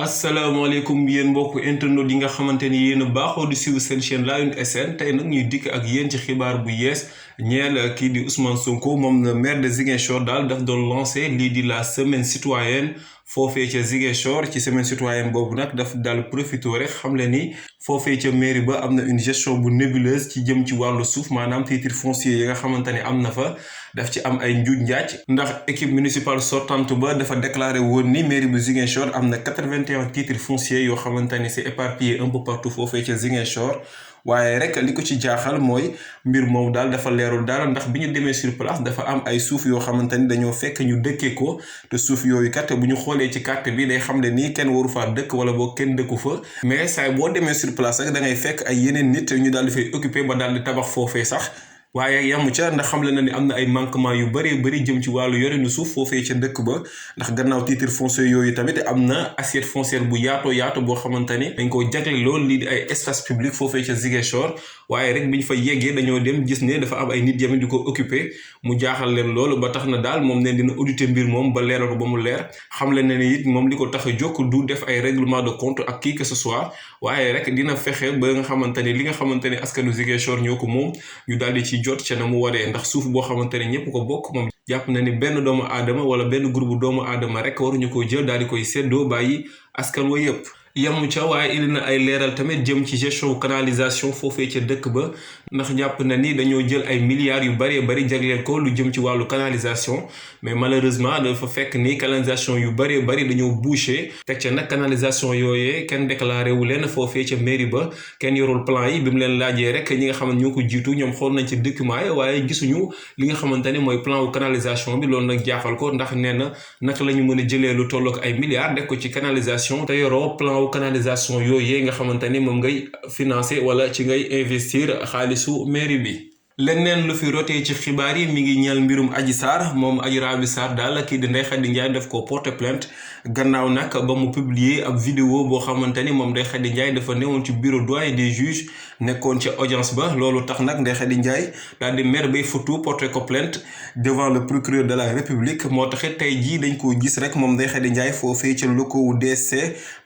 asalaamaaleykum yéen mbokku internet yi nga xamante ni yéen a baaxoo di suivre seen chaîne Laayoune SN tey nag ñuy dikk ak yéen ci xibaar bu yees ñeel kii di Ousmane Sonko moom le maire de Ziguinchor daal daf doon lancé lii di la semaine citoyenne foofee ca Ziguinchor ci semaine citoyenne boobu nag daf daal profité rek xam le ni foofee ca mairie ba am na une gestion bu nébuleuse ci jëm ci wàllu suuf maanaam titre foncier yi nga xamante ni am na fa daf ci am ay njuuj njaaj ndax équipe municipale sortante ba dafa déclaré woon ni mairie bu Ziguinchor am na 81 titres fonciers yoo xamante ni c'est éparpillé un peu partout foofee ca Ziguinchor waaye rek li ko ci jaaxal mooy mbir moom daal dafa leerul dara ndax bi ñu demee sur place dafa am ay suuf yoo xamante ni dañoo fekk ñu dëkkee ko te suuf yooyu kat bu ñu xoolee ci carte bi day xam ne nii kenn waru faa dëkk wala boo kenn dëkku fa mais saay boo demee sur place rek da ngay fekk ay yeneen nit ñu daal di fay occupé ba daal di tabax foofee sax. waaye yamu ca ndax xamle na ni am na ay manquement yu bëri jëm ci wàllu yorinu suuf foofee ca dëkk ba ndax gannaaw titre foncier yooyu tamit am na assiette foncière bu yaatu boo xamante ni dañ ko jagle lool lii di ay espace public foofee ca Ziguinchor waaye rek bi ñu fa yeggee dañoo dem gis ne dafa am ay nit yamit di ko occupé mu jaaxal leen loolu ba tax na daal moom ne dina auditer mbir moom ba leeral ko ba mu leer xamle na ni it moom li ko tax a jóg du def ay règlement de compte ak qui que ce soit waaye rek dina fexe ba nga xamante ni li nga xamante ni askanu Ziguinchor ñoo ko moom ñu daal di ci jot ca na mu waree ndax suuf boo xamante ne ñëpp ko bokk moom jàpp na ni benn doomu aadama wala benn groupe doomu aadama rek waruñu ko jël daal di koy séddoo bàyyi askan wa yëpp. yamu ca waaye indi na ay leeral tamit jëm ci gestion canalisation foofee ca dëkk ba ndax jàpp na ni dañoo jël ay milliards yu bari jagleel ko lu jëm ci wàllu canalisation mais malheureusement dafa fekk ni canalisation yu bari dañoo bouché teg ca nag canalisation yooyee kenn déclaré wu leen foofee ca mairie ba kenn yorul plan yi bi mu leen laajee rek ñi nga xam ne ñoo ko jiitu ñoom xool nañ ci document yi waaye gisuñu li nga xamante ni mooy plan wu canalisation bi loolu nag jaaxal ko ndax nee na naka la ñu mën a jëlee lu tollook ay milliards def ko ci canalisation te yoroo plan canalisation yooyu nga xamante ni moom ngay financer wala ci ngay investir xaalisu mairie bi. leneen lu fi rotee ci xibaar yi mi ngi ñeel mbirum Adji Sarr moom Adji Raby Sarr daal kii di Ndeye Khady Ndiaye def ko porter plainte gannaaw nag ba mu publier ab vidéo boo xamante ni moom Ndeye Khady Ndiaye dafa newoon ci bureau doyen des juges nekkoon ca audience ba loolu tax nag Ndeye Khady Ndiaye daal di mer bay futu porter ko plainte devant le procureur de la république moo taxit tey jii dañ ko gis rek moom Ndeye Khady Ndiaye foofee ca locaux wu DSC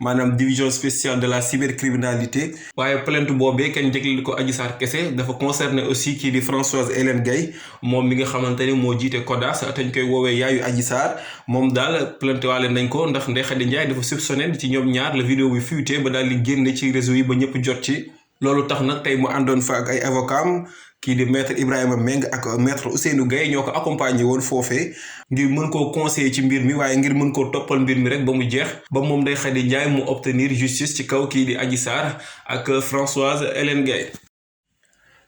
maanaam division spéciale de la cybercriminalité waaye plainte boobee kenn jégleel ko Adji Sarr kese dafa concerné aussi kii di Françoise Hélène Gaye moom mi nga xamante ni moo jiite CODAS te ñu koy woowee yaayu Adji Sarr moom daal plainte waale nañ ko ndax Ndeye Khady Ndiaye dafa soupçonné ci ñoom ñaar la vidéo bi fuité ba daal di génne ci réseau yi ba ñëpp jot ci loolu tax nag tey mu àndoon fa ak ay avocat kii di maître Ibrahima Meng ak maître Ousseynou Gaye ñoo ko accompagné woon foofee ngir mën koo conseiller ci mbir mi waaye ngir mën koo toppal mbir mi rek ba mu jeex ba moom Ndeye Khady Ndiaye mu obtenir justice ci kaw kii di Adji Sarr ak Françoise Hélène Gaye.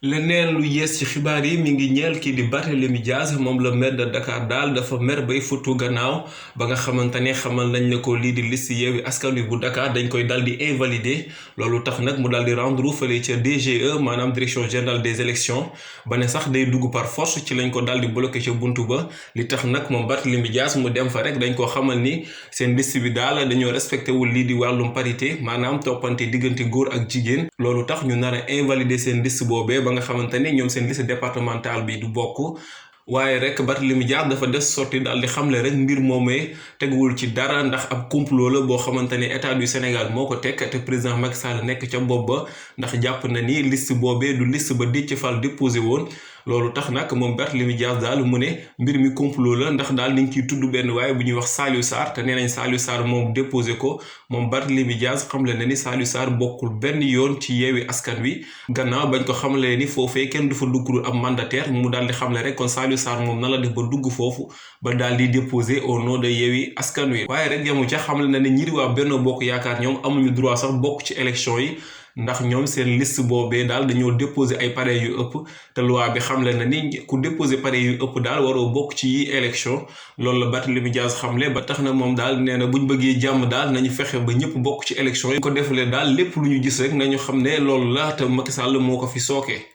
leneen lu yees ci xibaar yi mi ngi ñeel kii di Barthélémy Dias moom la maire de Dakar daal dafa mer bay futu gannaaw ba nga xamante ne xamal nañ ne ko lii di liste Yewwi Askan Wi bu Dakar dañ koy dal di invalider loolu tax nag mu daal di rendre fële ca DGE maanaam direction générale des élections ba ne sax day dugg par force ci lañ ko daal di bloqué ca buntu ba li tax nag moom Barthélémy Dias mu dem fa rek dañ ko xamal ni seen liste bi daal dañoo respecté wul lii di wàllum parité maanaam toppante diggante góor ak jigéen loolu tax ñu nar a invalider seen liste boobee nga xamante ne ñoom seen liste départementale bi du bokk waaye rek Barthélémy Dias dafa des sorti daal di xamle rek mbir moomee teguwul ci dara ndax ab complot la boo xamante ne état du Sénégal moo ko teg te président Macky Sall nekk ca bopp ba ndax jàpp na ni liste boobee du liste ba Déthié Fall déposé woon loolu tax nag moom Barthélémy Dias daal mu ne mbir mi complot la ndax daal niñ ciy tudd benn waaye bu ñuy wax Saliou Sarr te nee nañ Saliou Sarr moom déposé ko moom Barthélémy Dias xamle na ni Saliou Sarr bokkul benn yoon ci Yewwi Askan Wi gannaaw bañ ko xamle ni foofee kenn du fa duggul ab mandataire mu daal di xamle rek kon Saliou Sarr moom na la def ba dugg foofu ba daal di déposé au nom de Yewwi Askan Wi waaye rek yamu ca xamle na ni ñi di waa Benno Bokk Yaakaar ñoom amuñu droit sax bokk ci élection yi ndax ñoom seen liste boobee daal dañoo déposé ay parrain yu ëpp te loi bi xamle na ni ku déposé parrain yu ëpp daal waroo bokk ci yi élection loolu la Barthélémy Dias xamle ba tax na moom daal nee na buñ bëggee jàmm daal nañu fexe ba ñëpp bokk ci élection yi ko defalee daal lépp lu ñu gis rek nañu xam ne loolu la te Macky Sall moo ko fi sooke.